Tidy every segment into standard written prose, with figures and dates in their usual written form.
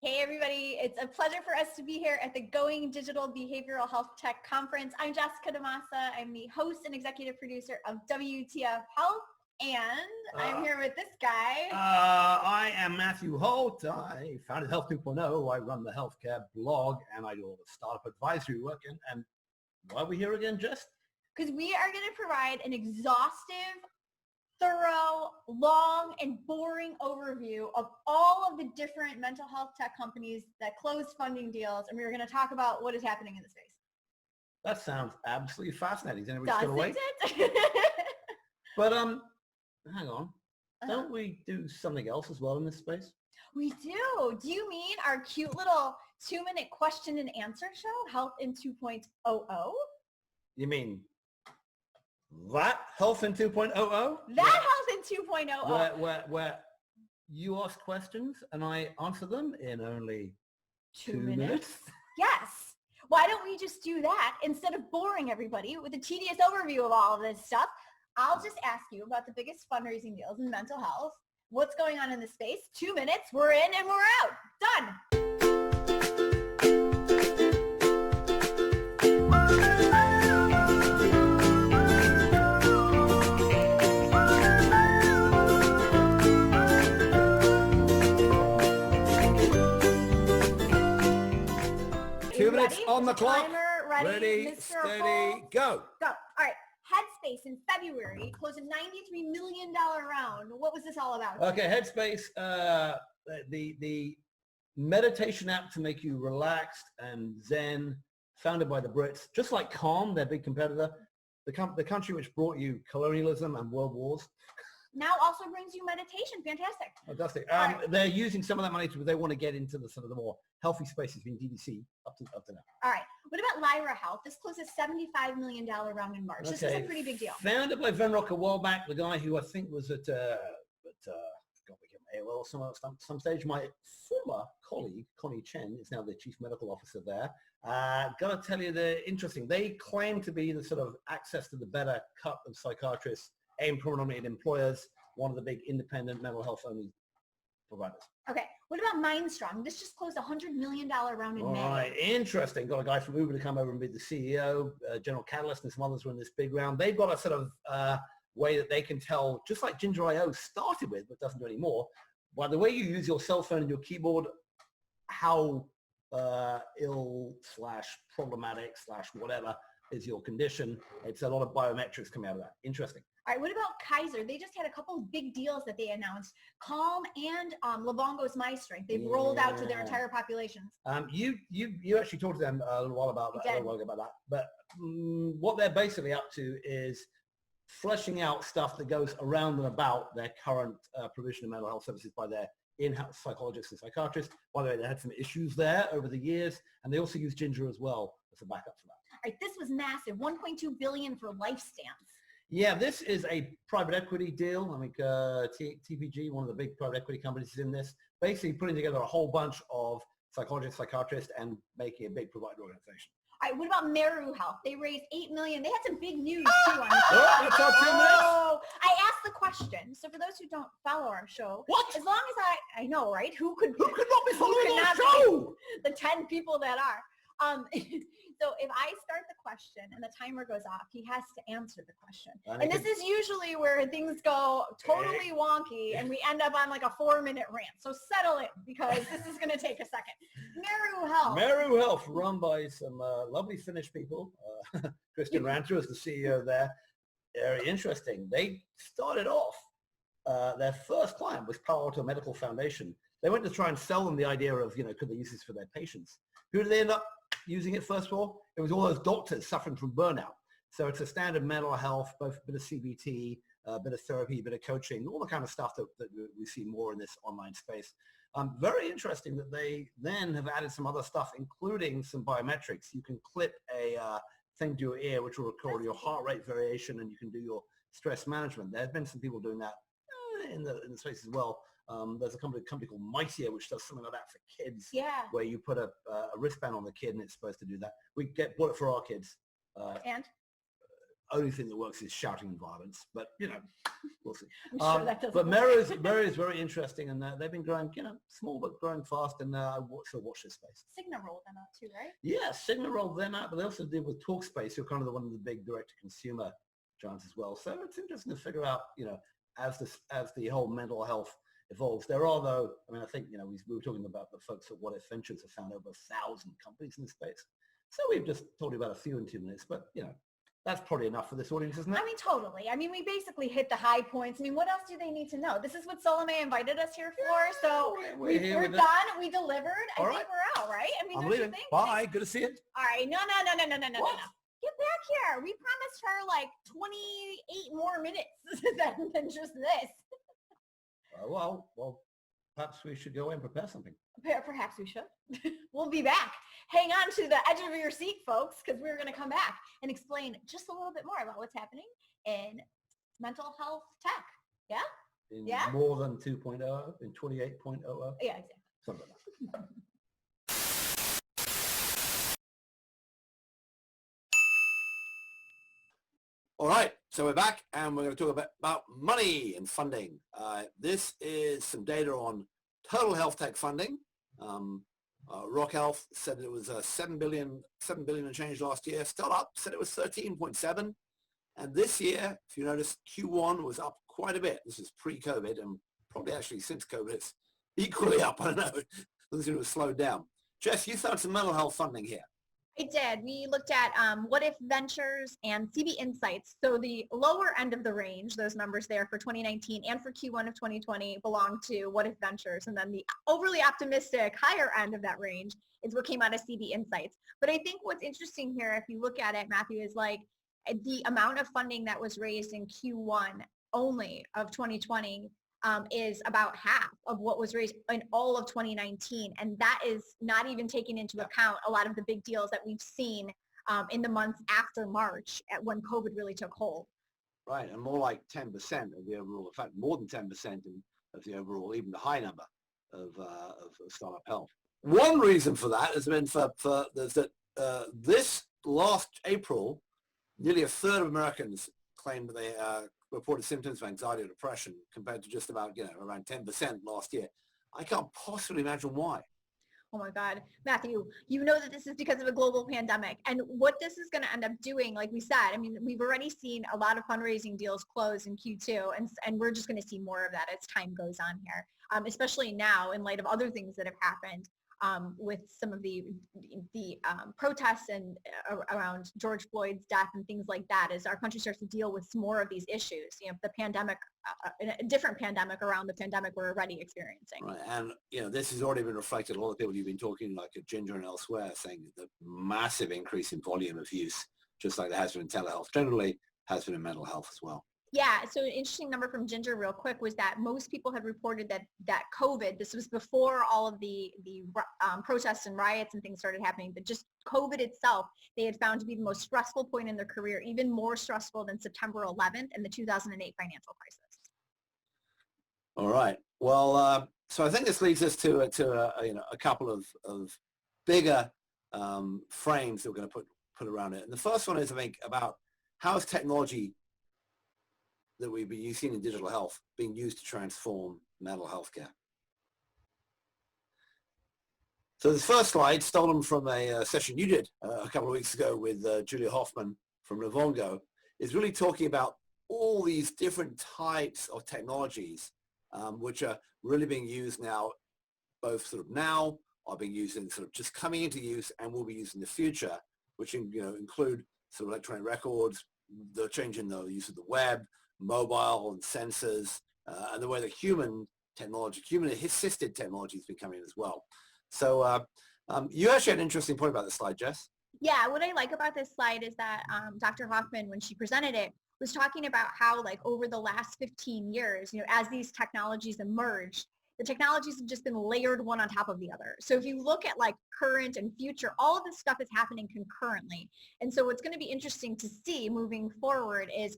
Hey everybody, it's a pleasure for us to be here at the Going Digital Behavioral Health Tech Conference. I'm Jessica DaMassa. I'm the host and executive producer of WTF Health, and I'm here with this guy. I am Meru Holt. I founded Health 2.0. I run the healthcare blog, and I do all the startup advisory work. And why are we here again, Jess? Because we are going to provide an exhaustive, thorough, long, and boring overview of all of the different mental health tech companies that closed funding deals, and we're going to talk about what is happening in the space. That sounds absolutely fascinating. Is anybody still awake? Doesn't it? But hang on. Don't we do something else as well in this space? We do. Do you mean our cute little 2-minute question and answer show, Health in 2.00? You mean that Health in 2.00? That Health in 2.00. Where you ask questions and I answer them in only 2 minutes? Yes. Why don't we just do that instead of boring everybody with a tedious overview of all of this stuff? I'll just ask you about the biggest fundraising deals in mental health. What's going on in the space? 2 minutes, we're in and we're out. Done. 2 minutes on the clock. Timer, ready, Mr. steady, Holt. go. Go. All right. Headspace in February closed a $93 million round. What was this all about? Okay, Headspace, the meditation app to make you relaxed and zen, founded by the Brits, just like Calm, their big competitor, the country which brought you colonialism and world wars. Now also brings you meditation. Fantastic. Fantastic. Right. They're using some of that money to, they want to get into the sort of the more healthy spaces in DDC up to now. All right. What about Lyra Health? This closed a $75 million round in March. Okay. This is a pretty big deal. Founded by Venrock a while back, the guy who I think was at AOL some stage. My former colleague, Connie Chen, is now the chief medical officer there. Gotta tell you, they're interesting. They claim to be the sort of access to the better cut of psychiatrists aimed predominantly at employers, one of the big independent mental health only providers. Okay. What about Mindstrong? This just closed a $100 million round in May. All right, interesting. Got a guy from Uber to come over and be the CEO. General Catalyst and some others were in this big round. They've got a sort of way that they can tell, just like Ginger.io started with, but doesn't do anymore, by the way you use your cell phone and your keyboard, how ill/problematic/whatever is your condition. It's a lot of biometrics coming out of that. Interesting. All right, what about Kaiser? They just had a couple of big deals that they announced. Calm and Livongo's My Strength. They've rolled out to their entire populations. You actually talked to them a little while about that. But what they're basically up to is fleshing out stuff that goes around and about their current provision of mental health services by their in-house psychologists and psychiatrists. By the way, they had some issues there over the years, and they also use Ginger as well as a backup for that. All right, this was massive. $1.2 billion for LifeStance. Yeah, this is a private equity deal. I mean, TPG, one of the big private equity companies, is in this, basically putting together a whole bunch of psychologists, psychiatrists, and making a big provider organization. All right, what about Meru Health? They raised $8 million. They had some big news too on that's our 2 minutes. I asked the question. So for those who don't follow our show, what? As long as I know, right? Who could not be following our show? The 10 people that are. So if I start the question and the timer goes off, he has to answer the question. And this is usually where things go totally wonky and we end up on like a 4-minute rant. So settle in because this is going to take a second. Meru Health. Meru Health, run by some lovely Finnish people. Christian Ranter is the CEO there. Very interesting. They started off, their first client was Palo Alto Medical Foundation. They went to try and sell them the idea of, could they use this for their patients? Who did they end up using it first of all? It was all those doctors suffering from burnout. So it's a standard mental health, both a bit of CBT, a bit of therapy, a bit of coaching, all the kind of stuff that we see more in this online space. Very interesting that they then have added some other stuff, including some biometrics. You can clip a thing to your ear, which will record your heart rate variation, and you can do your stress management. There have been some people doing that in the space as well. There's a company called Mightier, which does something like that for kids. Yeah. Where you put a wristband on the kid and it's supposed to do that. We bought it for our kids. And? only thing that works is shouting and violence, but we'll see. I'm sure that doesn't But work. Meru is very interesting, and they've been growing, small but growing fast, and I watch this space. Cigna rolled them out too, right? Yeah, Cigna rolled them out, but they also did with TalkSpace, who are kind of one of the big direct-to-consumer giants as well. So it's interesting to figure out, as the whole mental health evolves. There are, though, I think, we were talking about the folks at What If Ventures have found over 1,000 companies in this space. So we've just told you about a few in 2 minutes, but, that's probably enough for this audience, isn't it? Totally. We basically hit the high points. What else do they need to know? This is what Solomon invited us here for. So we're done. We delivered. I think we're out, right? I'm leaving. Bye. Good to see you. All right. No. Get back here. We promised her like 28 more minutes than just this. Well, perhaps we should go and prepare something. Perhaps we should. We'll be back. Hang on to the edge of your seat, folks, because we're going to come back and explain just a little bit more about what's happening in mental health tech. Yeah? More than 2.0, in 28.00. Yeah, exactly. Something like that. All right, so we're back, and we're going to talk about money and funding. This is some data on total health tech funding. Rock Health said it was $7 billion and change last year. Startup said it was 13.7. And this year, if you notice, Q1 was up quite a bit. This is pre-COVID, and probably actually since COVID, it's equally up. I don't know. Doesn't seem to have slowed down. Jess, you found some mental health funding here. I did. We looked at What If Ventures and CB Insights. So the lower end of the range, those numbers there for 2019 and for Q1 of 2020 belong to What If Ventures. And then the overly optimistic higher end of that range is what came out of CB Insights. But I think what's interesting here, if you look at it, Matthew, is like the amount of funding that was raised in Q1 only of 2020 is about half of what was raised in all of 2019. And that is not even taking into account a lot of the big deals that we've seen in the months after March when COVID really took hold. Right, and more like 10% of the overall, in fact, more than 10% of the overall, even the high number of startup health. One reason for that has been this last April, nearly a third of Americans claimed that they reported symptoms of anxiety or depression compared to just about, around 10% last year. I can't possibly imagine why. Oh my God, Matthew, you know that this is because of a global pandemic. And what this is going to end up doing, like we said, we've already seen a lot of fundraising deals close in Q2, and we're just going to see more of that as time goes on here, especially now in light of other things that have happened with some of the protests and around George Floyd's death and things like that, as our country starts to deal with more of these issues. The pandemic, a different pandemic around the pandemic we're already experiencing. Right, and this has already been reflected. A lot of people you've been talking, like at Ginger and elsewhere, saying the massive increase in volume of use, just like there has been in telehealth, generally has been in mental health as well. Yeah, so an interesting number from Ginger real quick was that most people had reported that COVID, this was before all of the protests and riots and things started happening, but just COVID itself, they had found to be the most stressful point in their career, even more stressful than September 11th and the 2008 financial crisis. All right. Well, so I think this leads us to a couple of bigger frames that we're going to put around it. And the first one is, I think, about how is technology that we've been using in digital health being used to transform mental health care. So this first slide, stolen from a session you did a couple of weeks ago with Julia Hoffman from Livongo, is really talking about all these different types of technologies which are really being used now, both sort of now, are being used in sort of just coming into use and will be used in the future, which include sort of electronic records, the change in the use of the web, mobile and sensors, and the way that human assisted technology is becoming as well. So you actually had an interesting point about this slide, Jess. Yeah, what I like about this slide is that Dr. Hoffman, when she presented it, was talking about how over the last 15 years, as these technologies emerged, the technologies have just been layered one on top of the other. So if you look at current and future, all of this stuff is happening concurrently. And so what's going to be interesting to see moving forward is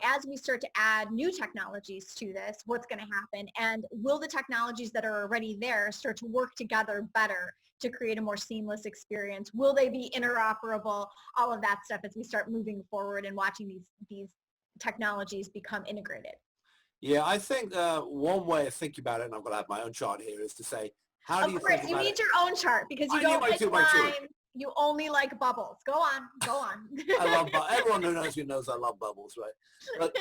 as we start to add new technologies to this, what's going to happen? And will the technologies that are already there start to work together better to create a more seamless experience? Will they be interoperable? All of that stuff as we start moving forward and watching these technologies become integrated. Yeah, I think one way of thinking about it, and I'm going to have my own chart here, is to say, how do you think about it? Of course, you need your own chart because you I don't need like lime. You only like bubbles. Go on. I love everyone who knows me knows I love bubbles, right? But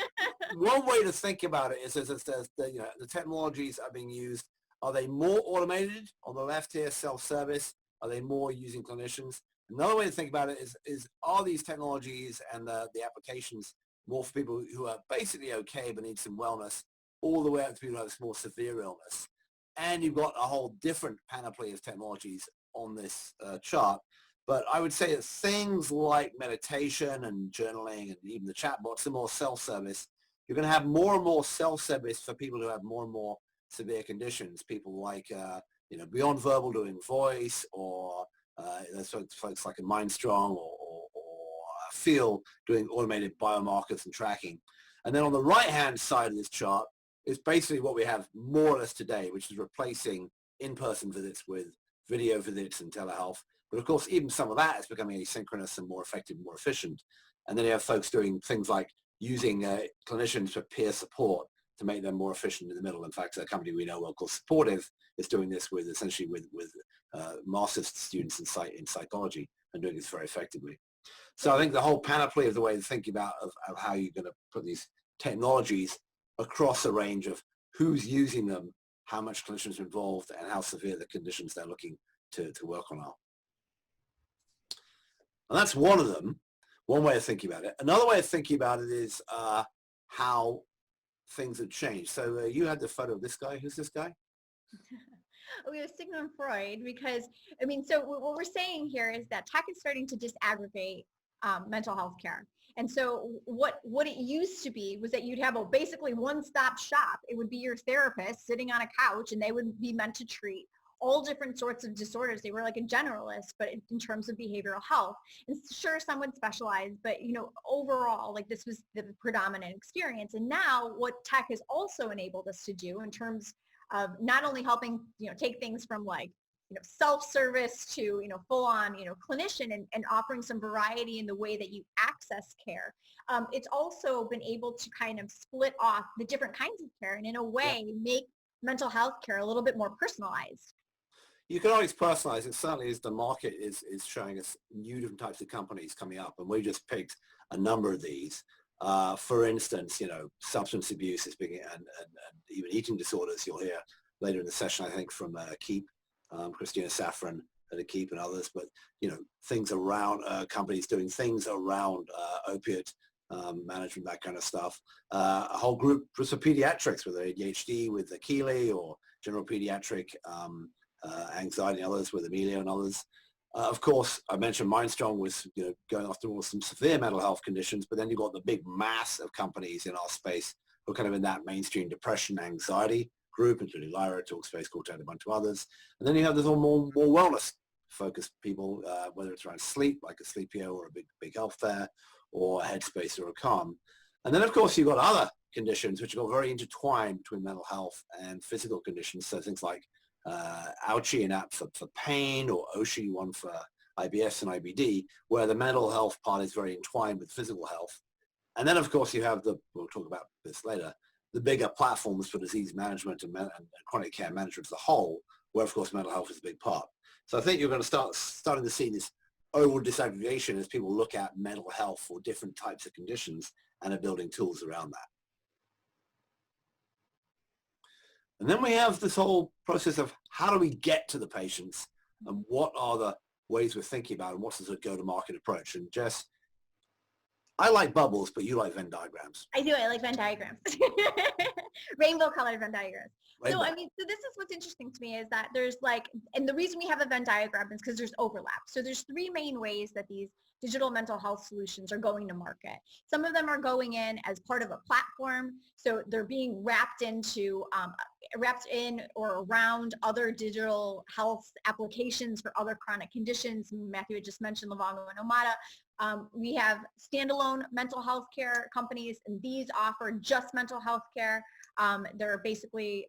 one way to think about it is, as it says, the technologies are being used. Are they more automated on the left here, self-service? Are they more using clinicians? Another way to think about it is are these technologies and the applications more for people who are basically okay but need some wellness, all the way up to people who have more severe illness? And you've got a whole different panoply of technologies on this chart. But I would say that things like meditation and journaling and even the chatbots are more self-service. You're going to have more and more self-service for people who have more and more severe conditions. People like, beyond verbal doing voice, or there's folks like a MindStrong or Feel doing automated biomarkers and tracking. And then on the right-hand side of this chart is basically what we have more or less today, which is replacing in-person visits with video visits and telehealth. But of course, even some of that is becoming asynchronous and more effective, more efficient. And then you have folks doing things like using clinicians for peer support to make them more efficient in the middle. In fact, a company we know well called Supportive is doing this with essentially with master's students in psychology and doing this very effectively. So I think the whole panoply of the way to think about of how you're going to put these technologies across a range of who's using them, how much clinicians are involved, and how severe the conditions they're looking to work on are. And that's one of them, one way of thinking about it. Another way of thinking about it is how things have changed. So you had the photo of this guy. Who's this guy? We have Sigmund Freud because, so what we're saying here is that tech is starting to disaggregate mental health care. And so what it used to be was that you'd have a basically one-stop shop. It would be your therapist sitting on a couch and they would be meant to treat all different sorts of disorders. They were like a generalist, but in terms of behavioral health. And sure, some would specialize, but overall, like this was the predominant experience. And now what tech has also enabled us to do in terms of not only helping, take things from like, self-service to, full on, clinician and offering some variety in the way that you access care. It's also been able to kind of split off the different kinds of care and in a way make mental health care a little bit more personalized. You can always personalize it. Certainly as the market is showing us new different types of companies coming up, and we just picked a number of these. For instance, substance abuse is big, and even eating disorders. You'll hear later in the session, I think, from Keep, Christina Saffron at Keep and others. But things around companies doing things around opiate management, that kind of stuff. A whole group for pediatrics with ADHD with Keeley, or general pediatric anxiety and others with Amelia and others. Of course, I mentioned MindStrong was going after some severe mental health conditions, but then you've got the big mass of companies in our space who are kind of in that mainstream depression, anxiety group, including Lyra, Talkspace, Quartet, and a bunch of others. And then you have this all more wellness-focused people, whether it's around sleep, like a Sleepio or a big health fair, or a Headspace or a Calm. And then, of course, you've got other conditions which are very intertwined between mental health and physical conditions. So things like Ouchie, an app for pain, or Oshi, one for IBS and IBD, where the mental health part is very entwined with physical health. And then, of course, you have we'll talk about this later, the bigger platforms for disease management and chronic care management as a whole, where, of course, mental health is a big part. So I think you're going to starting to see this overall disaggregation as people look at mental health for different types of conditions and are building tools around that. And then we have this whole process of how do we get to the patients, and what are the ways we're thinking about, and what's the go-to-market approach. And Jess, I like bubbles, but you like Venn diagrams. I do. I like Venn diagrams. Rainbow colored Venn diagrams. Rainbow. So, so this is what's interesting to me is that there's and the reason we have a Venn diagram is because there's overlap. So there's three main ways that these digital mental health solutions are going to market. Some of them are going in as part of a platform. So they're being wrapped in or around other digital health applications for other chronic conditions. Matthew had just mentioned Livongo and Omada. We have standalone mental health care companies, and these offer just mental health care. They're basically,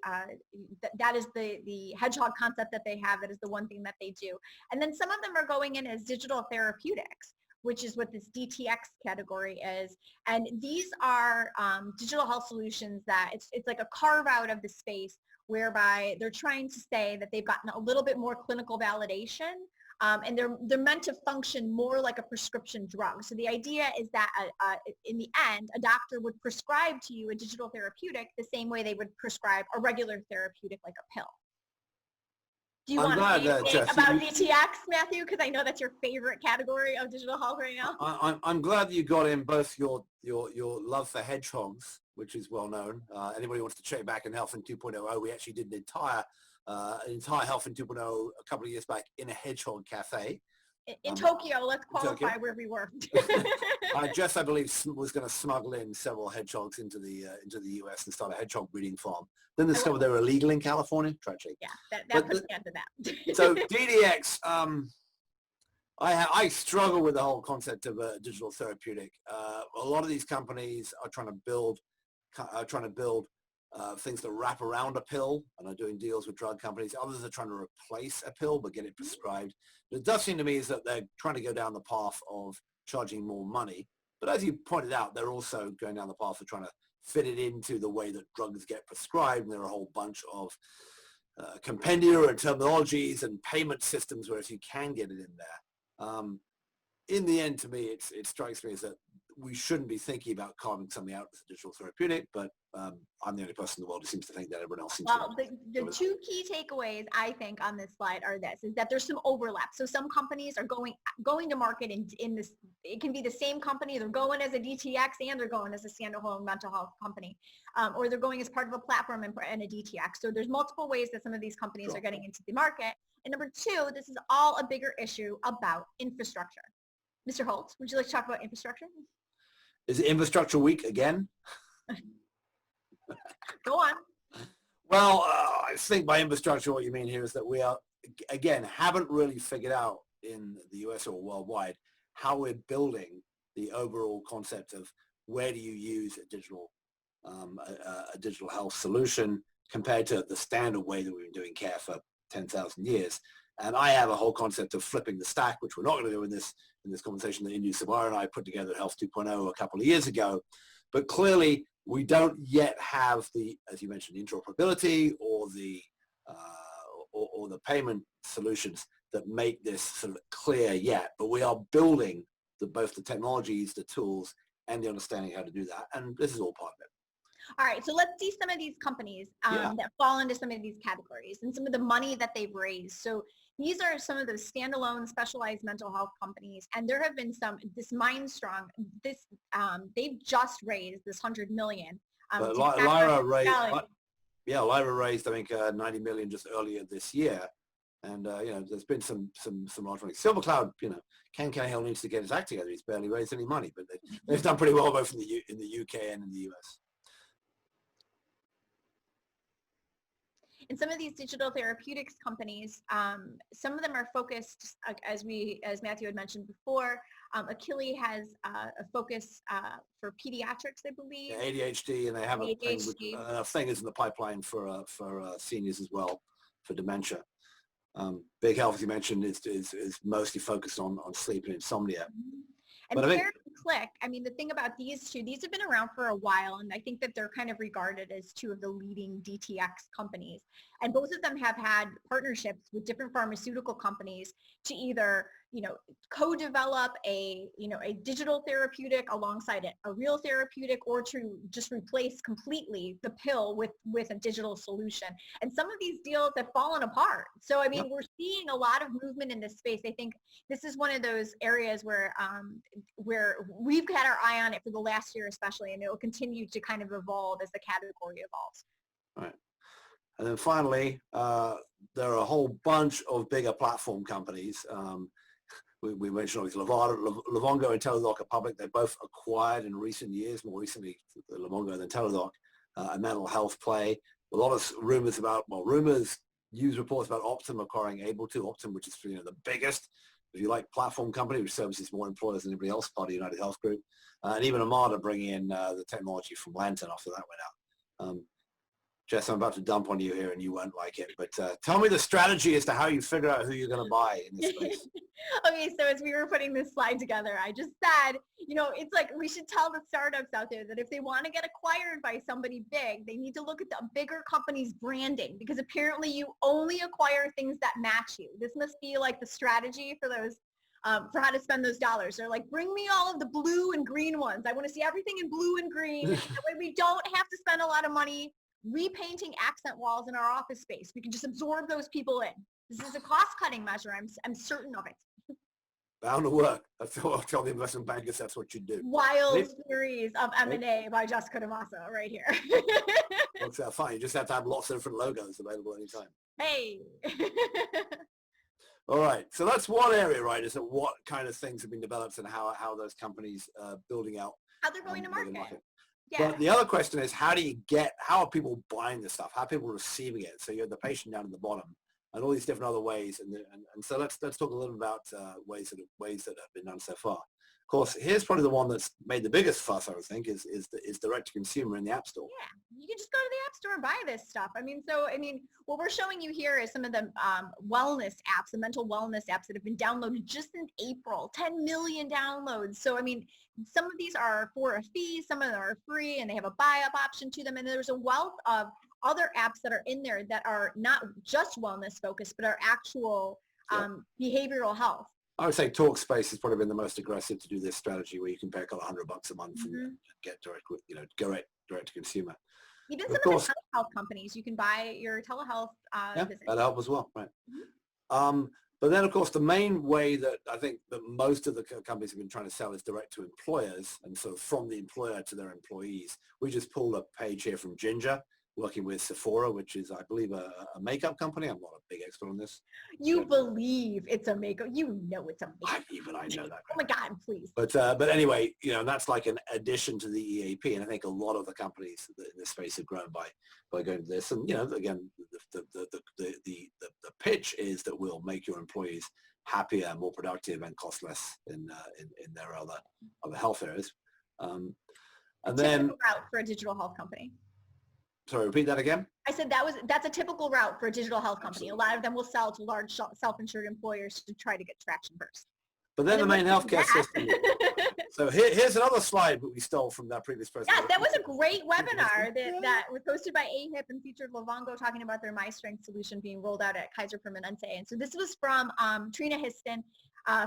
that is the hedgehog concept that they have. That is the one thing that they do. And then some of them are going in as digital therapeutics, which is what this DTX category is. And these are digital health solutions that it's like a carve out of the space whereby they're trying to say that they've gotten a little bit more clinical validation. And they're meant to function more like a prescription drug. So the idea is that in the end, a doctor would prescribe to you a digital therapeutic the same way they would prescribe a regular therapeutic like a pill. Do you want to say anything about DTX, Matthew? Because I know that's your favorite category of digital health right now. I'm glad that you got in both your love for hedgehogs, which is well known. Anybody wants to check back in Health in 2.0, we actually did an entire Health in 2.0 a couple of years back in a hedgehog cafe. In Tokyo, let's qualify where we were. Jess, I believe, was going to smuggle in several hedgehogs into the US and start a hedgehog breeding farm. Then discovered they were illegal in California. Tragic. Yeah, that puts me onto that. So DDX, I struggle with the whole concept of a digital therapeutic. A lot of these companies are trying to build things that wrap around a pill and are doing deals with drug companies. Others are trying to replace a pill but get it prescribed. But it does seem to me is that they're trying to go down the path of charging more money. But as you pointed out, they're also going down the path of trying to fit it into the way that drugs get prescribed. And there are a whole bunch of compendia and terminologies and payment systems where if you can get it in there. In the end, to me, it strikes me as that we shouldn't be thinking about carving something out as a digital therapeutic, but I'm the only person in the world who seems to think that. Everyone else seems to. Well, the two key takeaways I think on this slide are this, is that there's some overlap. So some companies are going to market in this, it can be the same company, they're going as a DTX and they're going as a standalone mental health company, or they're going as part of a platform and a DTX. So there's multiple ways that some of these companies are getting into the market. And number two, this is all a bigger issue about infrastructure. Mr. Holt, would you like to talk about infrastructure? Is it infrastructure week again? Go on. Well, I think by infrastructure, what you mean here is that we are, again, haven't really figured out in the US or worldwide how we're building the overall concept of where do you use a digital health solution compared to the standard way that we've been doing care for 10,000 years. And I have a whole concept of flipping the stack, which we're not going to do in this conversation that Indu Savar and I put together at Health 2.0 a couple of years ago. But clearly, we don't yet have the, as you mentioned, interoperability or the payment solutions that make this sort of clear yet. But we are building both the technologies, the tools, and the understanding how to do that. And this is all part of it. All right, so let's see some of these companies that fall into some of these categories and some of the money that they've raised. So these are some of the standalone specialized mental health companies, and there have been this Mindstrong, they've just raised this $100 million. Lyra raised, I think, 90 million just earlier this year, and there's been some large money. Silver Cloud, Ken Cahill needs to get his act together. He's barely raised any money, but they've done pretty well both in the UK and in the US. And some of these digital therapeutics companies, some of them are focused, as Matthew had mentioned before. Achille has a focus for pediatrics, I believe. Yeah, ADHD, and they have a thing is in the pipeline for seniors as well, for dementia. Big Health, as you mentioned, is mostly focused on sleep and insomnia. And Click, I mean, the thing about these two, these have been around for a while, and I think that they're kind of regarded as two of the leading DTX companies. And both of them have had partnerships with different pharmaceutical companies to either, co-develop a digital therapeutic alongside a real therapeutic, or to just replace completely the pill with a digital solution. And some of these deals have fallen apart. So, I mean, we're seeing a lot of movement in this space. I think this is one of those areas where we've had our eye on it for the last year especially, and it will continue to kind of evolve as the category evolves. All right. And then finally, there are a whole bunch of bigger platform companies. We mentioned obviously Livongo and Teladoc are public. They're both acquired in recent years, more recently Livongo than Teladoc, a mental health play. A lot of rumors, news reports about Optum acquiring Able to, Optum, which is the biggest if you like, platform company, which services more employers than anybody else, part of United Health Group. And even Armada bringing in the technology from Lantern after that went out. Jess, I'm about to dump on you here and you won't like it, but tell me the strategy as to how you figure out who you're going to buy in this space. Okay, so as we were putting this slide together, I just said, it's like we should tell the startups out there that if they want to get acquired by somebody big, they need to look at the bigger company's branding, because apparently you only acquire things that match you. This must be like the strategy for those, for how to spend those dollars. They're like, bring me all of the blue and green ones. I want to see everything in blue and green. That way we don't have to spend a lot of money repainting accent walls in our office space. We can just absorb those people in. This is a cost-cutting measure. I'm certain of it. Bound to work. I'll tell the investment bankers that's what you do. Wild series of M&A by Jessica DaMassa right here. Works out fine. You just have to have lots of different logos available anytime. Hey. All right. So that's one area, right? Is that what kind of things have been developed and how those companies building out. How they're going to market. Yeah. But the other question is, how are people buying this stuff? How are people receiving it? So you have the patient down at the bottom and all these different other ways. And so let's talk a little about ways that have been done so far. Of course, here's probably the one that's made the biggest fuss, I would think, is direct to consumer in the App Store. Yeah, you can just go to the App Store and buy this stuff. What we're showing you here is some of the wellness apps, the mental wellness apps that have been downloaded just in April, 10 million downloads. So, some of these are for a fee, some of them are free, and they have a buy-up option to them. And there's a wealth of other apps that are in there that are not just wellness focused, but are actual behavioral health. I would say Talkspace has probably been the most aggressive to do this strategy, where you can pay $100 a month and get direct to consumer. Even some of the telehealth companies, you can buy your telehealth visit. That'll help as well, right? But then, of course, the main way that I think that most of the companies have been trying to sell is direct to employers, and so from the employer to their employees. We just pulled a page here from Ginger, working with Sephora, which is, I believe, a makeup company. I'm not a big expert on this. You believe it's a makeup. You know it's a makeup. Even I know that. Oh my God, please. But anyway, that's like an addition to the EAP, and I think a lot of the companies in this space have grown by going to this. And again, the pitch is that we'll make your employees happier, more productive, and cost less in their other health areas. And then route for a digital health company. Sorry, repeat that again. I said that's a typical route for a digital health company. Absolutely. A lot of them will sell to large self-insured employers to try to get traction first. But then the main healthcare system. So here's another slide that we stole from that previous presentation. Yeah, that was a great webinar that was hosted by AHIP and featured Livongo talking about their MyStrength solution being rolled out at Kaiser Permanente. And so this was from Trina Histon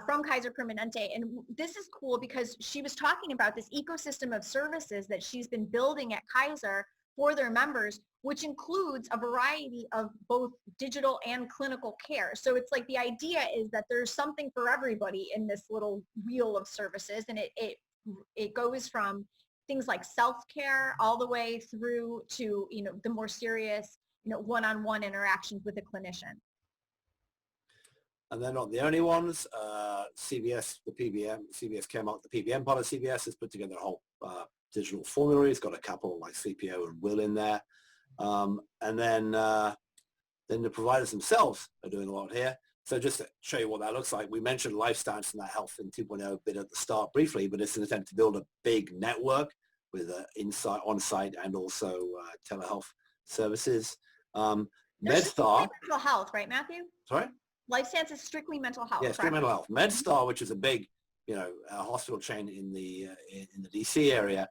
from Kaiser Permanente. And this is cool because she was talking about this ecosystem of services that she's been building at Kaiser for their members, which includes a variety of both digital and clinical care. So it's like the idea is that there's something for everybody in this little wheel of services, and it goes from things like self-care all the way through to the more serious one-on-one interactions with a clinician. And they're not the only ones. CVS, the PBM, CVS Caremark, the PBM part of CVS has put together a whole digital formulary. It's got a couple like CPO and Will in there. And then the providers themselves are doing a lot here. So just to show you what that looks like, we mentioned LifeStance and that Health in 2.0 bit at the start briefly, but it's an attempt to build a big network with on-site and also telehealth services. MedStar. Mental health, right, Matthew? Sorry? LifeStance is strictly mental health. Yeah, strictly mental health. MedStar, which is a big, hospital chain in the DC area,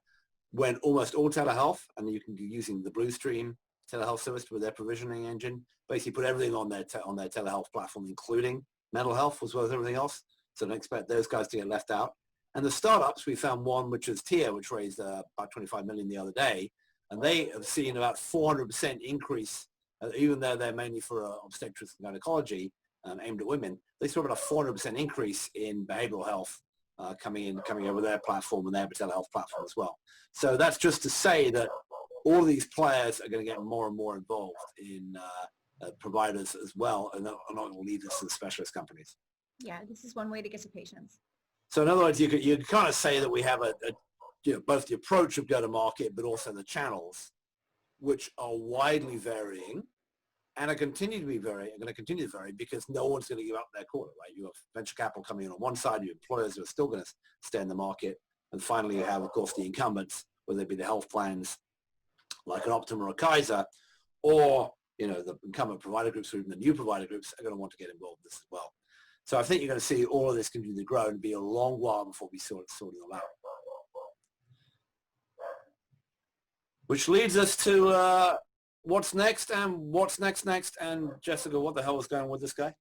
went almost all telehealth, and you can be using the Bluestream telehealth service with their provisioning engine. Basically, put everything on their telehealth platform, including mental health as well as everything else. So don't expect those guys to get left out. And the startups, we found one which is Tia, which raised about 25 million the other day, and they have seen about 400% increase, even though they're mainly for obstetrics and gynecology aimed at women. They saw about a 400% increase in behavioral health coming over their platform and their telehealth platform as well. So that's just to say that all these players are going to get more and more involved in providers as well, and are not going to leave this to the specialist companies. Yeah, this is one way to get to patients. So in other words, you could kind of say that we have both the approach of go-to-market, but also the channels, which are widely varying. and are going to continue to vary because no one's going to give up their quarter, right? You have venture capital coming in on one side, your employers who are still going to stay in the market, and finally you have, of course, the incumbents, whether it be the health plans like an Optum or a Kaiser, or the incumbent provider groups or even the new provider groups are going to want to get involved in this as well. So I think you're going to see all of this continue to grow and be a long while before we sort it all out. Which leads us to what's next and and Jessica, what the hell is going on with this guy?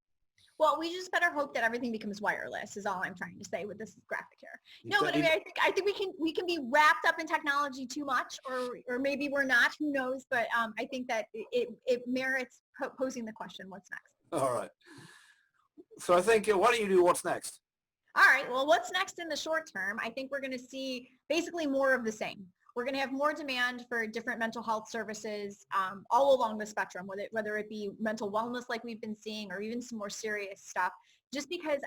Well, we just better hope that everything becomes wireless is all I'm trying to say with this graphic here. No, but I mean, I think we can be wrapped up in technology too much, or maybe we're not, who knows, but I think that it merits posing the question, what's next? All right. So I think, why don't you do what's next? All right, well, what's next in the short term? I think we're going to see basically more of the same. We're going to have more demand for different mental health services all along the spectrum, whether it be mental wellness like we've been seeing or even some more serious stuff. Just because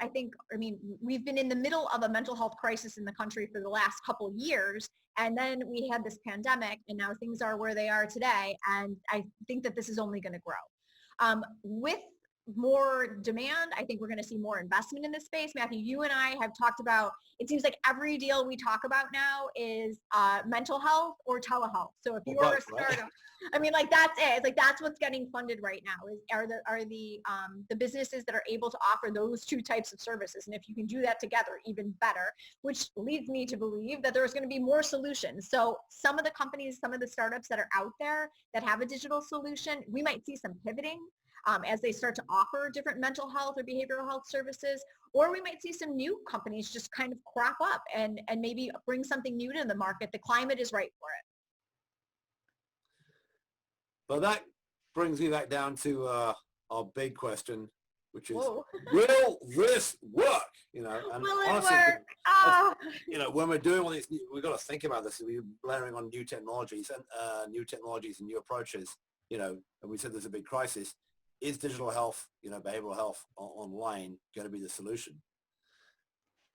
we've been in the middle of a mental health crisis in the country for the last couple of years, and then we had this pandemic, and now things are where they are today, and I think that this is only going to grow. With more demand, I think we're going to see more investment in this space. Matthew, you and I have talked about, it seems like every deal we talk about now is mental health or telehealth. So if you are a startup, right? I mean, like that's it. It's like that's what's getting funded right now are the businesses that are able to offer those two types of services. And if you can do that together, even better, which leads me to believe that there's going to be more solutions. So some of the companies, some of the startups that are out there that have a digital solution, we might see some pivoting as they start to offer different mental health or behavioral health services, or we might see some new companies just kind of crop up and maybe bring something new to the market. The climate is right for it. But that brings me back down to our big question, which is, will this work? And will it honestly, work? when we're doing all these, we've got to think about this. We're layering on new technologies and new approaches, and we said there's a big crisis. Is digital health, behavioral health online going to be the solution?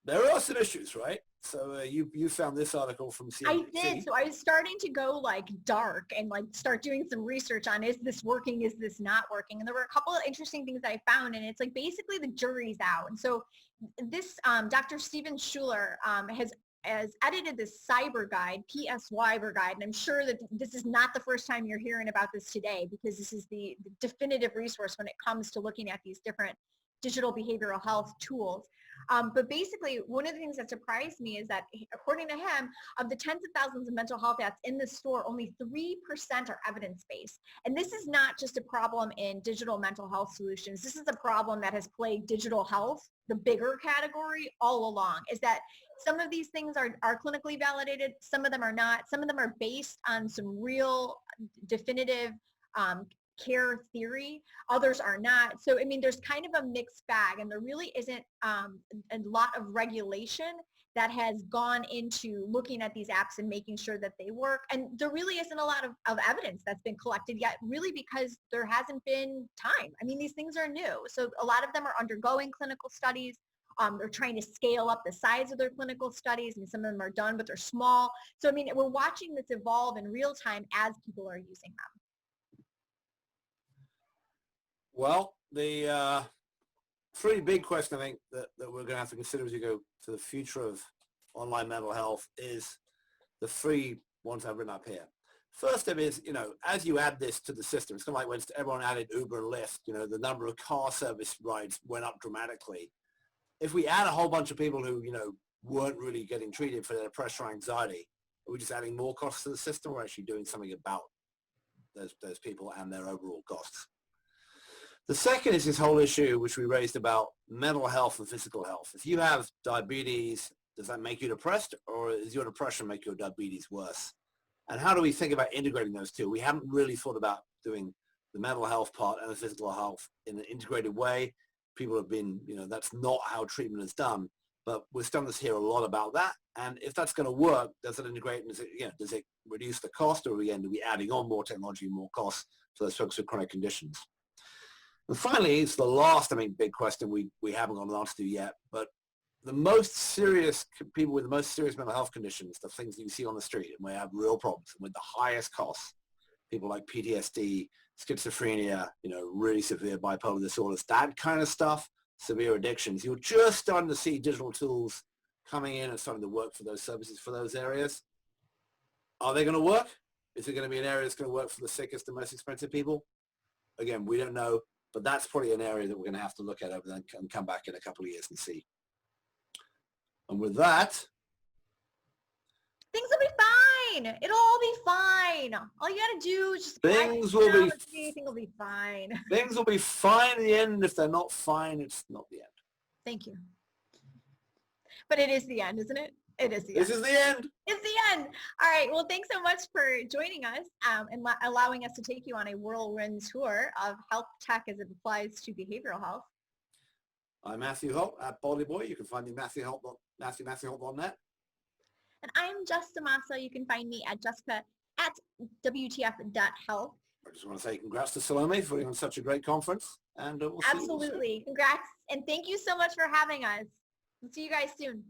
There are some issues, right? So you found this article from CNBC. I did. So I was starting to go dark and start doing some research on, is this working? Is this not working? And there were a couple of interesting things I found, and it's basically the jury's out. And so this Dr. Steven Schuler has edited this cyber guide, PSYber guide, and I'm sure that this is not the first time you're hearing about this today, because this is the definitive resource when it comes to looking at these different digital behavioral health tools. But basically, one of the things that surprised me is that, according to him, of the tens of thousands of mental health apps in the store, only 3% are evidence-based. And this is not just a problem in digital mental health solutions. This is a problem that has plagued digital health, the bigger category, all along, is that some of these things are clinically validated, some of them are not, some of them are based on some real definitive care theory, others are not. So, there's kind of a mixed bag, and there really isn't a lot of regulation that has gone into looking at these apps and making sure that they work. And there really isn't a lot of evidence that's been collected yet, really, because there hasn't been time. These things are new. So a lot of them are undergoing clinical studies. They're trying to scale up the size of their clinical studies, and some of them are done, but they're small. So, we're watching this evolve in real time as people are using them. Well, the pretty big question, I think, that we're going to have to consider as we go to the future of online mental health is the three ones I've written up here. First step is, as you add this to the system, it's kind of like when everyone added Uber and Lyft, the number of car service rides went up dramatically. If we add a whole bunch of people who, weren't really getting treated for their pressure or anxiety, are we just adding more costs to the system, or actually doing something about those people and their overall costs? The second is this whole issue which we raised about mental health and physical health. If you have diabetes, does that make you depressed, or is your depression make your diabetes worse? And how do we think about integrating those two? We haven't really thought about doing the mental health part and the physical health in an integrated way. People have been, that's not how treatment is done. But we're starting to hear a lot about that. And if that's going to work, does it integrate? And does it reduce the cost, or are we adding on more technology and more costs for those folks with chronic conditions? And finally, it's the last, big question we haven't got an answer to yet, but the most serious people with the most serious mental health conditions, the things that you see on the street and we have real problems with the highest costs, people like PTSD, schizophrenia, really severe bipolar disorders, that kind of stuff, severe addictions. You're just starting to see digital tools coming in and starting to work for those services, for those areas. Are they going to work? Is it going to be an area that's going to work for the sickest and most expensive people? Again, we don't know, but that's probably an area that we're going to have to look at over there and come back in a couple of years and see. And with that, things will be fine. It'll all be fine. All you got to do is just things will be fine. Things will be fine in the end. If they're not fine, it's not the end. Thank you. But it is the end, isn't it? It is the end. This is the end. It's the end. All right. Well, thanks so much for joining us and allowing us to take you on a whirlwind tour of health tech as it applies to behavioral health. I'm Matthew Holt at Baldy Boy. You can find me MatthewHolt.net. And I'm Jessica DaMassa. You can find me at Jessica at WTF.health. I just want to say congrats to Salome for putting on such a great conference. And we'll see you soon. Absolutely. Congrats. And thank you so much for having us. We'll see you guys soon.